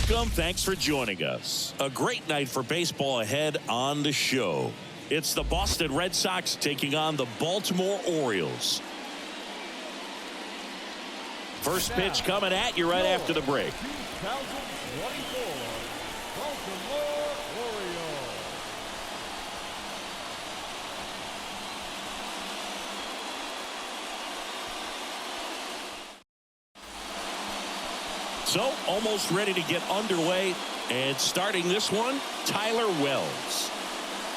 Welcome. Thanks for joining us. A great night for baseball ahead on the show. It's the Boston Red Sox taking on the Baltimore Orioles. First pitch coming at you right after the break. 2024 Baltimore Orioles. So, almost ready to get underway. And starting this one, Tyler Wells.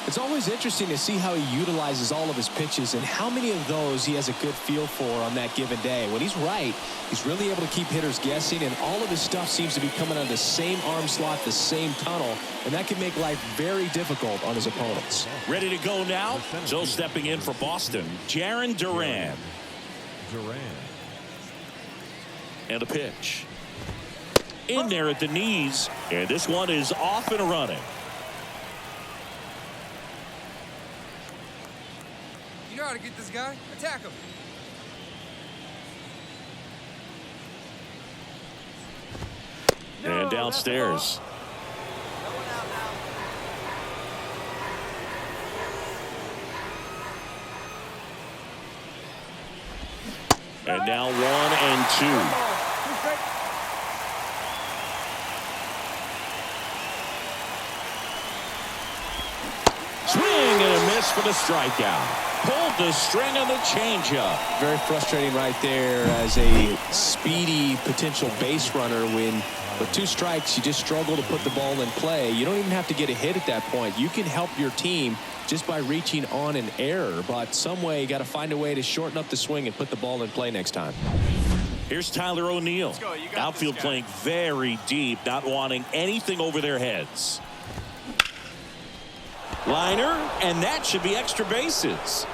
It's always interesting to see how he utilizes all of his pitches and how many of those he has a good feel for on that given day. When he's right, he's really able to keep hitters guessing, and all of his stuff seems to be coming out of the same arm slot, the same tunnel, and that can make life very difficult on his opponents. Ready to go now? So stepping in for Boston, Jarren Duran. And a pitch. In there at the knees, and this one is off and running. You know how to get this guy? Attack him. And downstairs. And now 1 and 2. Swing and a miss for the strikeout. Pulled the string on the changeup. Very frustrating right there as a speedy potential base runner when with 2 strikes you just struggle to put the ball in play. You don't even have to get a hit at that point. You can help your team just by reaching on an error, but some way you got to find a way to shorten up the swing and put the ball in play next time. Here's Tyler O'Neill. Outfield playing very deep, not wanting anything over their heads. Liner, and that should be extra bases.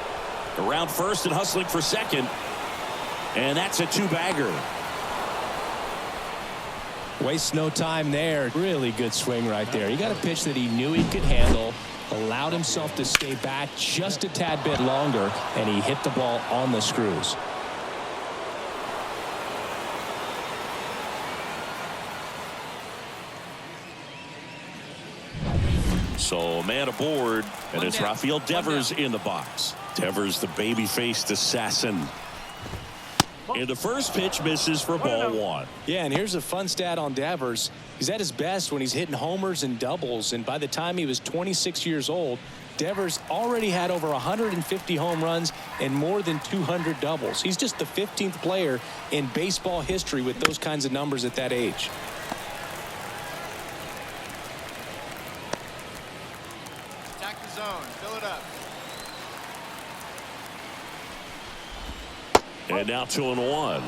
Around first and hustling for second. And that's a 2-bagger. Waste no time there. Really good swing right there. He got a pitch that he knew he could handle, allowed himself to stay back just a tad bit longer, and he hit the ball on the screws. So, man aboard, and it's Rafael Devers in the box. Devers, the baby-faced assassin. And the first pitch misses for ball 1. Yeah, and here's a fun stat on Devers. He's at his best when he's hitting homers and doubles, and by the time he was 26 years old, Devers already had over 150 home runs and more than 200 doubles. He's just the 15th player in baseball history with those kinds of numbers at that age. And now 2-1.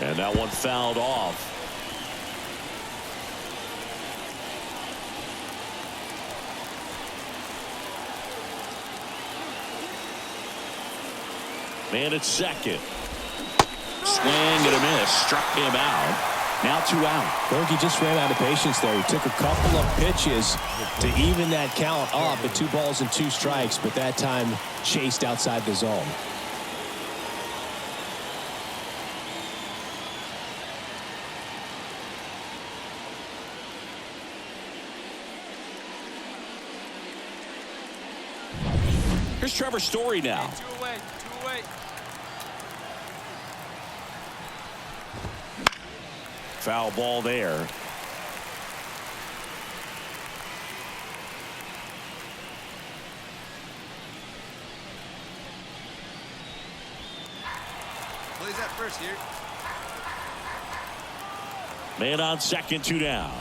And that one fouled off. Man at second. Swing and a miss. Struck him out. Now 2 out. I think he just ran out of patience there. He took a couple of pitches to even that count up at 2 balls and 2 strikes, but that time chased outside the zone. Here's Trevor Story now. 2 away. 2 away. Foul ball there. Plays that first here. Man on second, 2 down.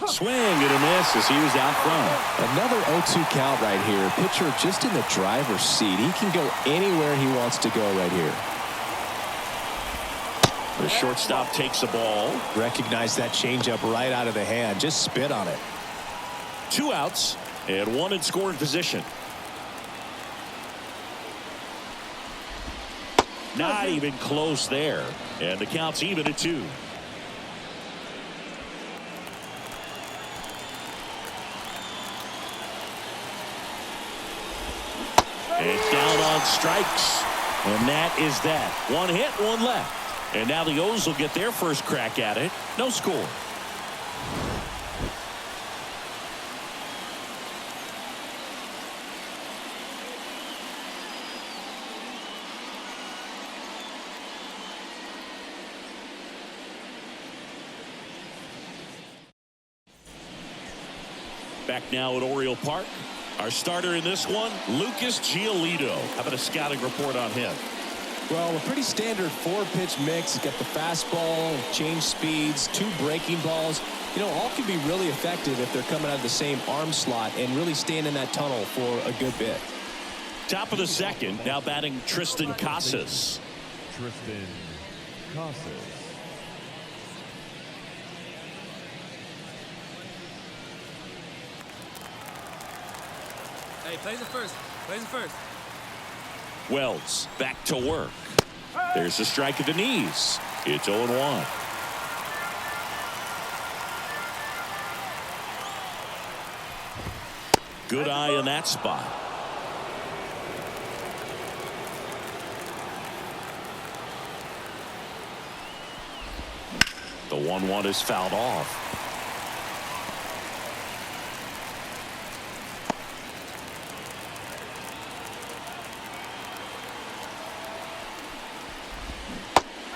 Swing and a miss as he was out front. Another 0-2 count right here. Pitcher just in the driver's seat. He can go anywhere he wants to go right here. The shortstop takes the ball. Recognize that changeup right out of the hand. Just spit on it. 2 outs and 1 in scoring position. Not even close there. And the count's even at 2. And down strikes. And that is that. One hit, one left. And now the O's will get their first crack at it. No score. Back now at Oriole Park. Our starter in this one, Lucas Giolito. How about a scouting report on him? Well, a pretty standard 4-pitch mix. He's got the fastball, change speeds, 2 breaking balls. You know, all can be really effective if they're coming out of the same arm slot and really staying in that tunnel for a good bit. Top of the second, now batting Tristan Casas. Tristan Casas. Hey, plays it first. Plays it first. Wells back to work. There's a strike at the knees. It's 0-1. Good eye in that spot. The 1-1 is fouled off.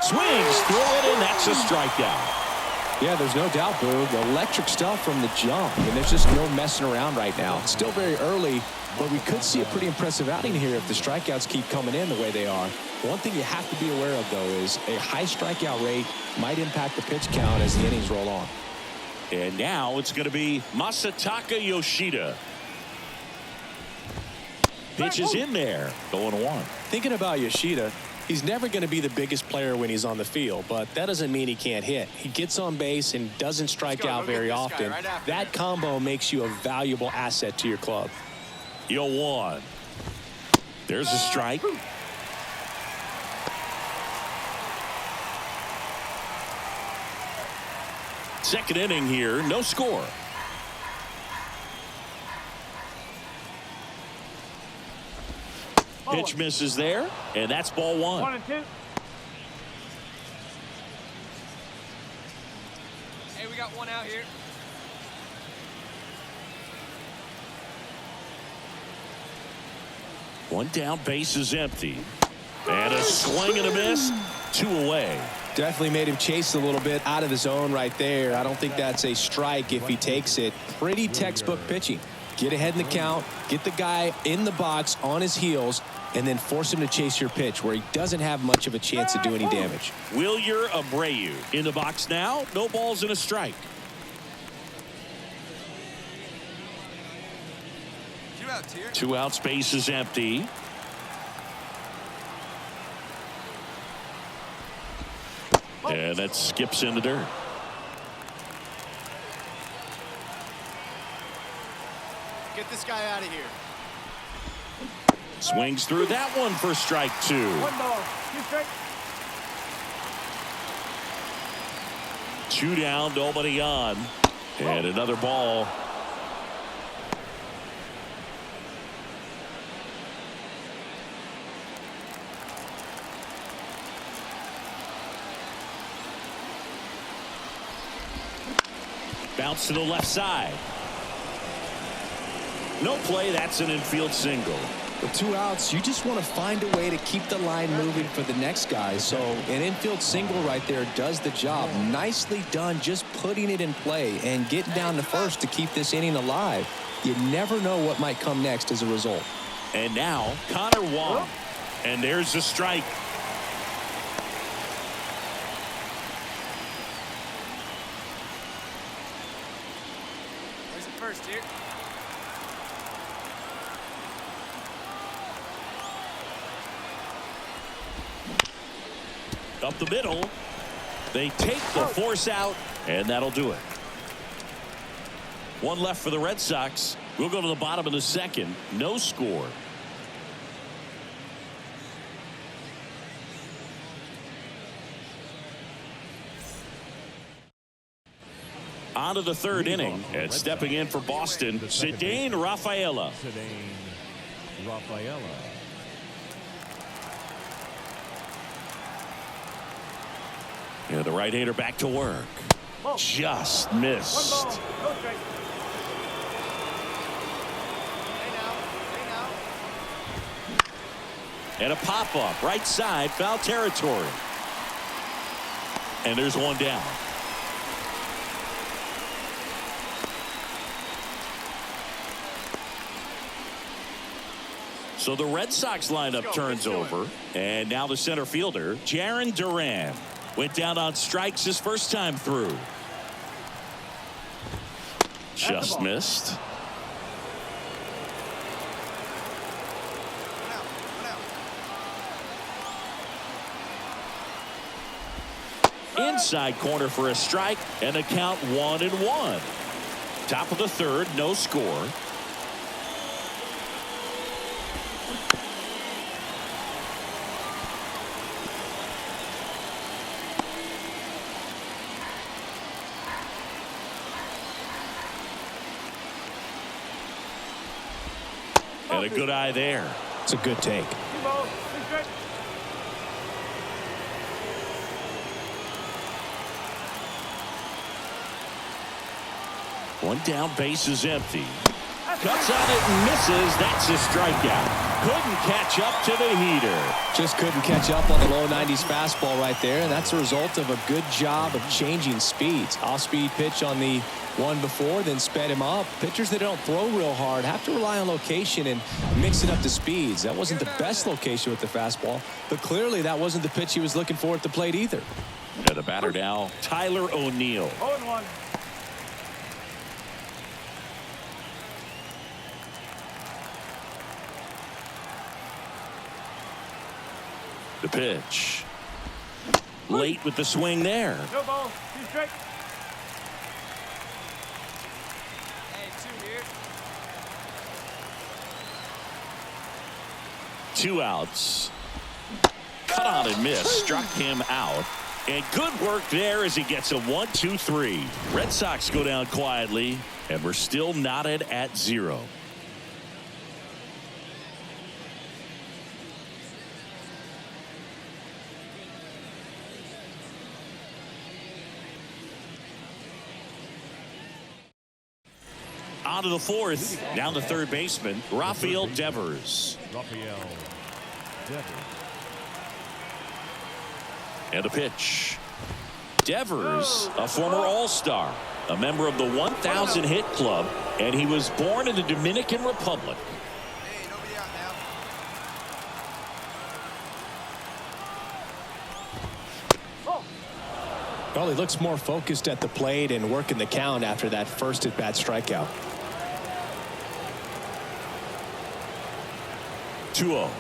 Swings through it, and that's a strikeout. Yeah, there's no doubt, Boog. Electric stuff from the jump. And there's just no messing around right now. It's still very early, but we could see a pretty impressive outing here if the strikeouts keep coming in the way they are. One thing you have to be aware of, though, is a high strikeout rate might impact the pitch count as the innings roll on. And now it's going to be Masataka Yoshida. Pitch is in there. 0-1. Thinking about Yoshida, he's never going to be the biggest player when he's on the field, but that doesn't mean he can't hit. He gets on base and doesn't strike out very often. That combo makes you a valuable asset to your club. 0-1. There's a strike. Second inning here, no score. Pitch misses there, and that's ball 1. 1-2. Hey, we got one out here. One down, base is empty. And a swing and a miss. 2 away. Definitely made him chase a little bit out of the zone right there. I don't think that's a strike if he takes it. Pretty textbook pitching. Get ahead in the count, get the guy in the box on his heels, and then force him to chase your pitch where he doesn't have much of a chance to do any damage. Wilyer Abreu in the box now. No balls and a strike. 2 outs here. 2 outs, base is empty. And that skips in the dirt. Get this guy out of here. Swings through that one for strike 2. 1 ball. 2 strikes. 2 down, nobody on. And another ball. Bounce to the left side. No play. That's an infield single. With 2 outs, you just want to find a way to keep the line moving for the next guy. So an infield single right there does the job. Nicely done, just putting it in play and getting down to first to keep this inning alive. You never know what might come next as a result. And now Connor Wong. And there's the strike. Plays it first here. Up the middle. They take the force out, and that'll do it. 1 left for the Red Sox. We'll go to the bottom of the second. No score. On to the third inning, and stepping in for Boston, Cedane Rafaela. Cedane Rafaela. And the right-hander back to work. Just missed. And a pop-up right side, foul territory. And there's one down. So the Red Sox lineup turns over. And now the center fielder, Jarren Duran, went down on strikes his first time through. Just missed. Inside corner for a strike, and the count 1-1. Top of the third, no score. And a good eye there. It's a good take. One down, base is empty. Cuts on it and misses. That's a strikeout. Couldn't catch up to the heater. Just couldn't catch up on the low 90s fastball right there, and that's a result of a good job of changing speeds. Off-speed pitch on the one before, then sped him up. Pitchers that don't throw real hard have to rely on location and mix it up to speeds. That wasn't the best location with the fastball, but clearly that wasn't the pitch he was looking for at the plate either. And the batter now, Tyler O'Neill. 0-1. The pitch. Late with the swing there. No ball. 2 strikes. Hey, 2 here. 2 outs. Cut on and miss. Struck him out. And good work there as he gets a 1-2-3. Red Sox go down quietly, and we're still knotted at 0. On to the fourth. Now the third baseman, Rafael Devers. Rafael Devers. And a pitch. Devers, a former All-Star, a member of the 1,000 hit club, and he was born in the Dominican Republic. Hey, nobody out now. Well, he looks more focused at the plate and working the count after that first at-bat strikeout. 2-0.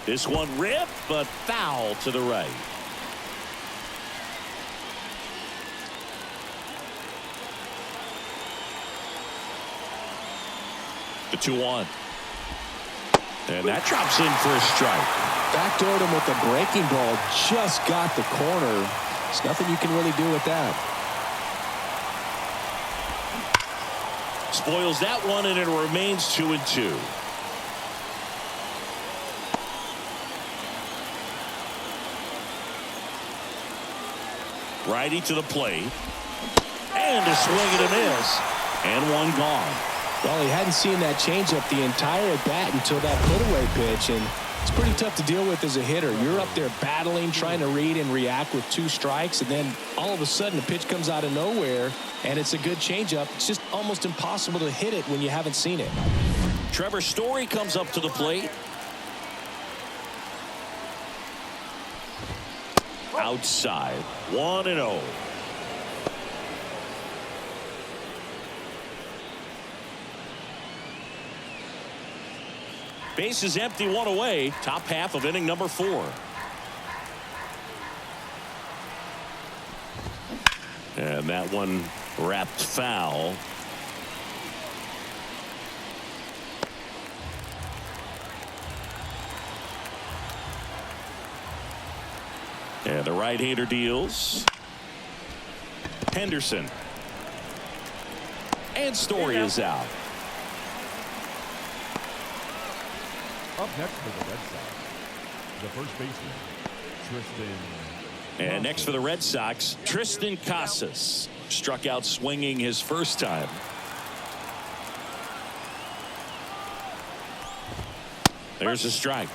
This one ripped, but foul to the right. The 2-1. And that drops in for a strike. Backdoored him with the breaking ball. Just got the corner. There's nothing you can really do with that. Spoils that one, and it remains 2-2. Righty to the plate. And a swing and a miss. And one gone. Well, he hadn't seen that changeup the entire at bat until that put-away pitch, and it's pretty tough to deal with as a hitter. You're up there battling, trying to read and react with 2 strikes, and then all of a sudden a pitch comes out of nowhere, and it's a good changeup. It's just almost impossible to hit it when you haven't seen it. Trevor Story comes up to the plate. Outside, 1-0. Base is empty, 1 away. Top half of inning number 4. And that one wrapped foul. And the right-hander deals. Henderson. And Story is out. Up next for the Red Sox, the first baseman, Tristan And next for the Red Sox, Tristan Casas. Struck out swinging his first time. There's a strike.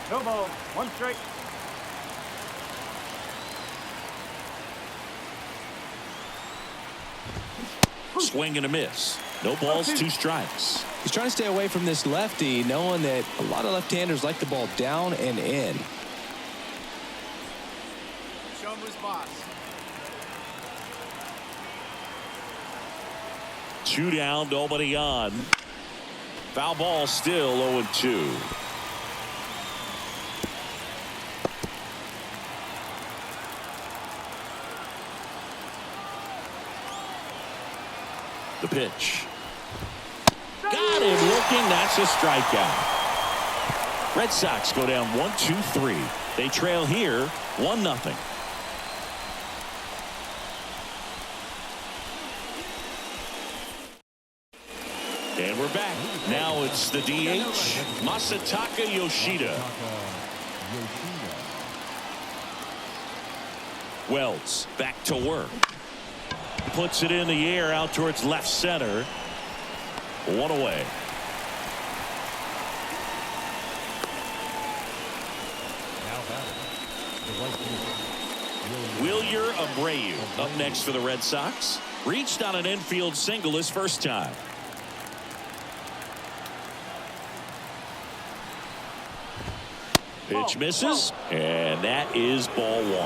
No ball. One strike. Swing and a miss. No balls, 2 strikes. He's trying to stay away from this lefty, knowing that a lot of left-handers like the ball down and in. Show him who's boss. 2 down, nobody on. Foul ball, still 0-2. The pitch. Got him looking. That's a strikeout. Red Sox go down 1-2-3. They trail here 1-0. And we're back. Now it's the DH, Masataka Yoshida. Wells back to work. Puts it in the air out towards left center. 1 away. Wilyer Abreu up next for the Red Sox. Reached on an infield single his first time. Pitch misses, and that is ball 1. Hey,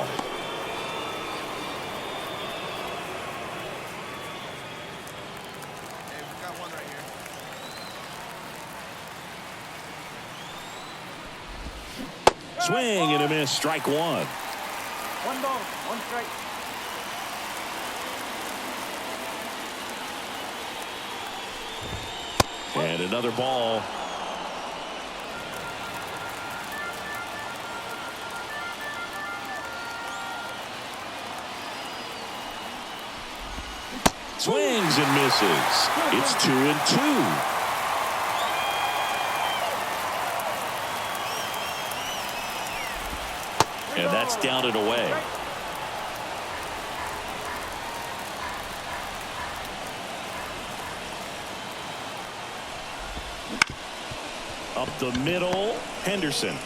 we got one right here. Swing and a miss, strike 1. 1 ball. 1 strike. And another ball. Swings and misses. It's 2-2. And that's down and away. Up the middle, Henderson.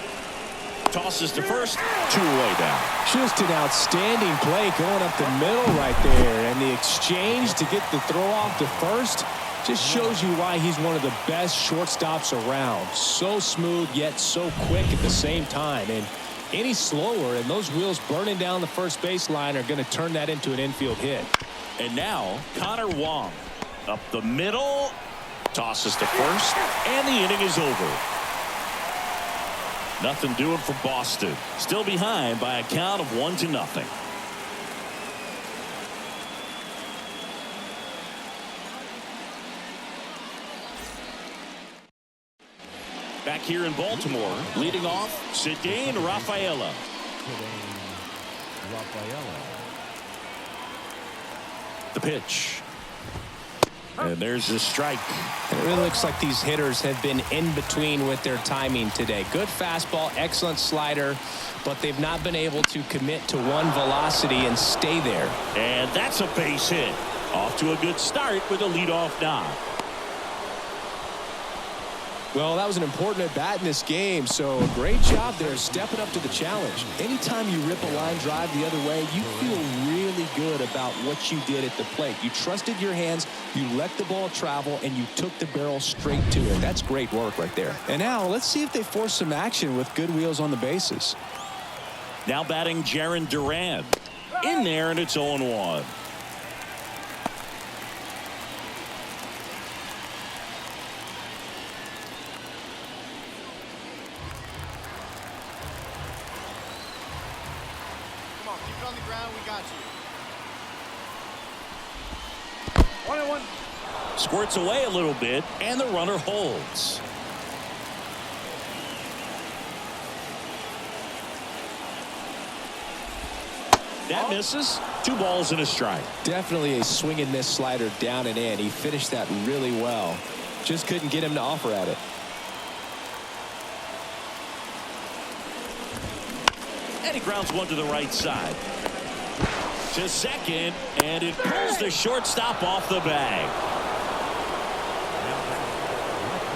Tosses to first, 2 away down. Just an outstanding play going up the middle right there. And the exchange to get the throw off to first just shows you why he's one of the best shortstops around. So smooth, yet so quick at the same time. And any slower, and those wheels burning down the first baseline are going to turn that into an infield hit. And now, Connor Wong. Up the middle, tosses to first, and the inning is over. Nothing doing for Boston. Still behind by a count of 1-0. Back here in Baltimore, leading off, Cedane Rafaela. The pitch. And there's a strike. It really looks like these hitters have been in between with their timing today. Good fastball, excellent slider, but they've not been able to commit to one velocity and stay there. And that's a base hit. Off to a good start with a leadoff knock. Well, that was an important at bat in this game, so a great job there stepping up to the challenge. Anytime you rip a line drive the other way, you feel really good about what you did at the plate. You trusted your hands, you let the ball travel, and you took the barrel straight to it. That's great work right there. And now let's see if they force some action with good wheels on the bases. Now batting Jaron Duran. In there, and it's 0-1. Come on, keep it on the ground. We got you. 1-1. Squirts away a little bit, and the runner holds. That misses. 2 balls and a strike. Definitely a swing and miss slider down and in. He finished that really well. Just couldn't get him to offer at it. And He grounds one to the right side. To second, and it pulls the shortstop off the bag.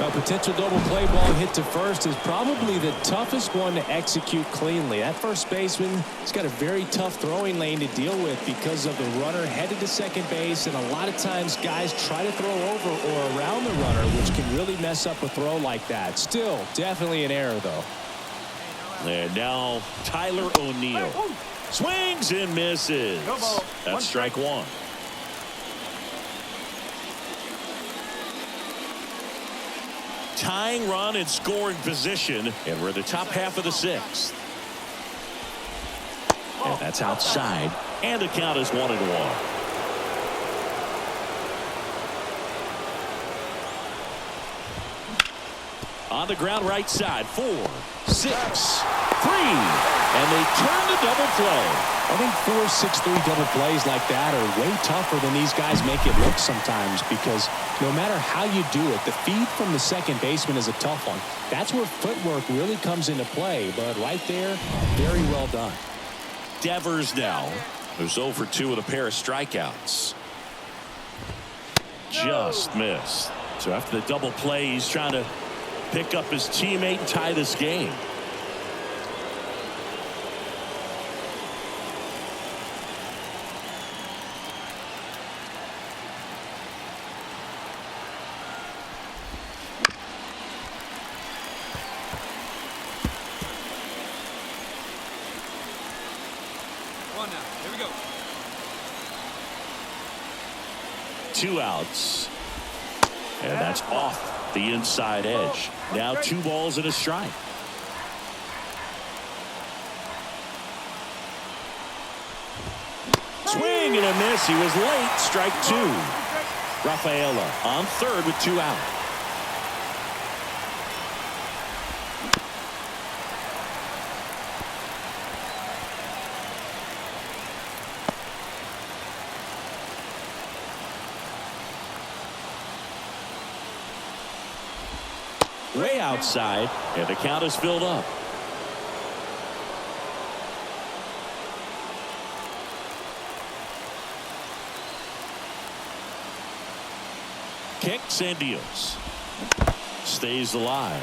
A potential double play ball hit to first is probably the toughest one to execute cleanly. That first baseman has got a very tough throwing lane to deal with because of the runner headed to second base, and a lot of times guys try to throw over or around the runner, which can really mess up a throw like that. Still, definitely an error, though. And now Tyler O'Neill swings and misses. No ball. That's strike one. Tying run in scoring position, and we're in the top half of the sixth. And that's outside, and the count is 1-1. On the ground right side, 4, 6, 3, and they turn the double play. I think 4-6-3 double plays like that are way tougher than these guys make it look sometimes, because no matter how you do it, the feed from the second baseman is a tough one. That's where footwork really comes into play, but right there, very well done. Devers now, who's 0 for 2 with a pair of strikeouts. Just missed. So after the double play, he's trying to pick up his teammate and tie this game. One now. Here we go. 2 outs. And that's off the inside edge. Now 2 balls and a strike. Swing and a miss. He was late. Strike 2. Rafaela on third with 2 out. Way outside, and the count is filled up. Kicks and deals. Stays alive.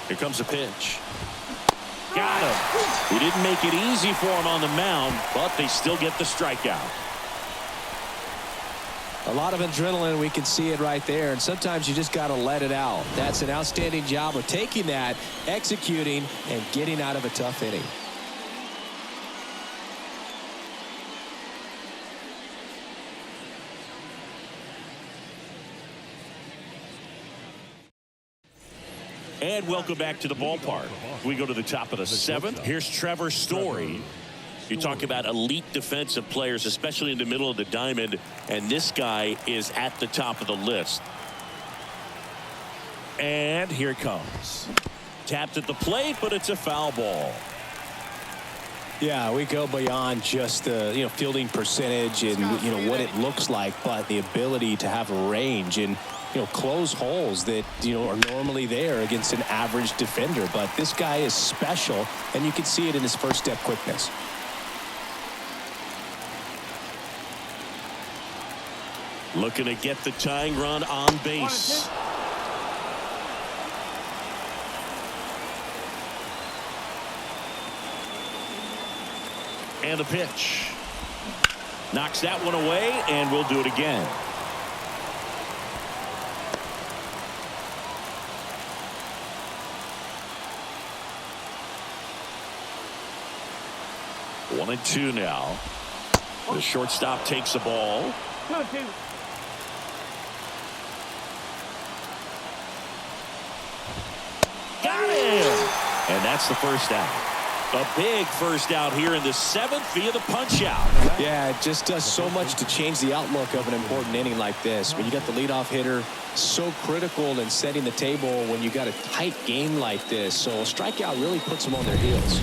Here comes a pitch. Got him. He didn't make it easy for him on the mound, but they still get the strikeout. A lot of adrenaline, we can see it right there, and sometimes you just got to let it out. That's an outstanding job of taking that, executing, and getting out of a tough inning. And welcome back to the ballpark. We go to the top of the 7th. Here's Trevor Story. You talk about elite defensive players, especially in the middle of the diamond, and this guy is at the top of the list. And here it comes. Tapped at the plate, but it's a foul ball. Yeah, we go beyond just the fielding percentage and what it looks like, but the ability to have a range and close holes that are normally there against an average defender. But this guy is special, and you can see it in his first step quickness. Looking to get the tying run on base. And a pitch. Knocks that one away, and we'll do it again. One and two now. The shortstop takes the ball. 2-2. Got him! And that's the first out. A big first out here in the 7th via the punch out. Yeah, it just does so much to change the outlook of an important inning like this. When you got the leadoff hitter, so critical in setting the table when you got a tight game like this. So a strikeout really puts them on their heels.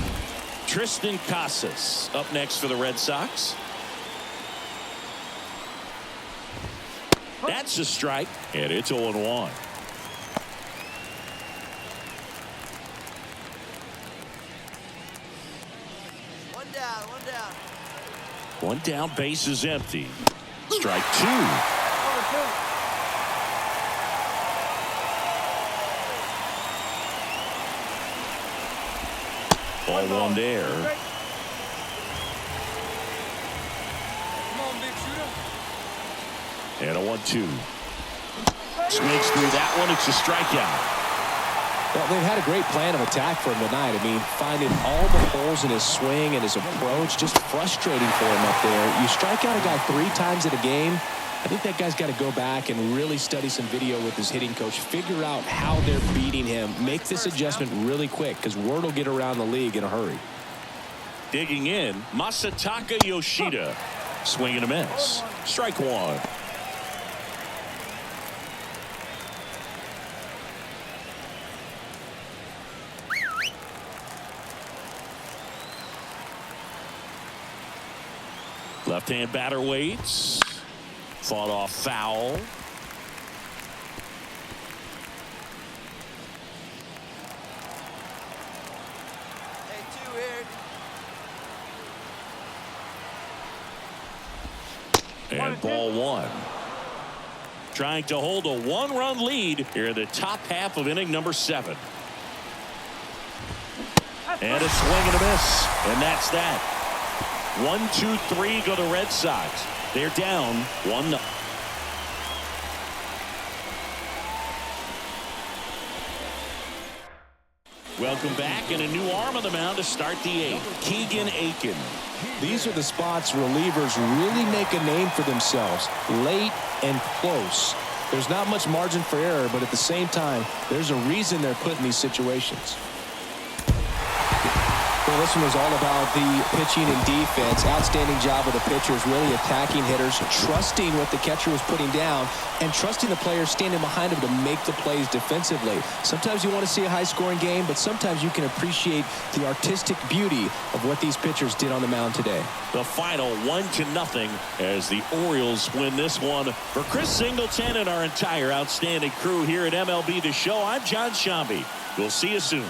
Tristan Casas up next for the Red Sox. That's a strike, and it's 0-1. One down, base is empty. Strike 2. Over 2. Ball one there. Strike. Come on, big shooter. And a 1-2. Swings through that one. It's a strikeout. Well, they've had a great plan of attack for him tonight. I mean, finding all the holes in his swing and his approach, just frustrating for him up there. You strike out a guy 3 times in a game, I think that guy's got to go back and really study some video with his hitting coach, figure out how they're beating him, make this adjustment really quick, because word will get around the league in a hurry. Digging in, Masataka Yoshida. Swing and a miss. Strike 1. Left-hand batter waits. Fought off foul. And ball 1. Trying to hold a 1-run lead here in the top half of inning number 7. And a swing and a miss. And that's that. 1, 2, 3 go the Red Sox. They're down 1-0. Welcome back, and a new arm on the mound to start the 8th. Keegan Aiken. These are the spots relievers really make a name for themselves, late and close. There's not much margin for error, but at the same time, there's a reason they're put in these situations. Well, this one was all about the pitching and defense. Outstanding job of the pitchers, really attacking hitters, trusting what the catcher was putting down, and trusting the players standing behind him to make the plays defensively. Sometimes you want to see a high-scoring game, but sometimes you can appreciate the artistic beauty of what these pitchers did on the mound today. The final 1-0 as the Orioles win this one. For Chris Singleton and our entire outstanding crew here at MLB The Show, I'm John Shambi. We'll see you soon.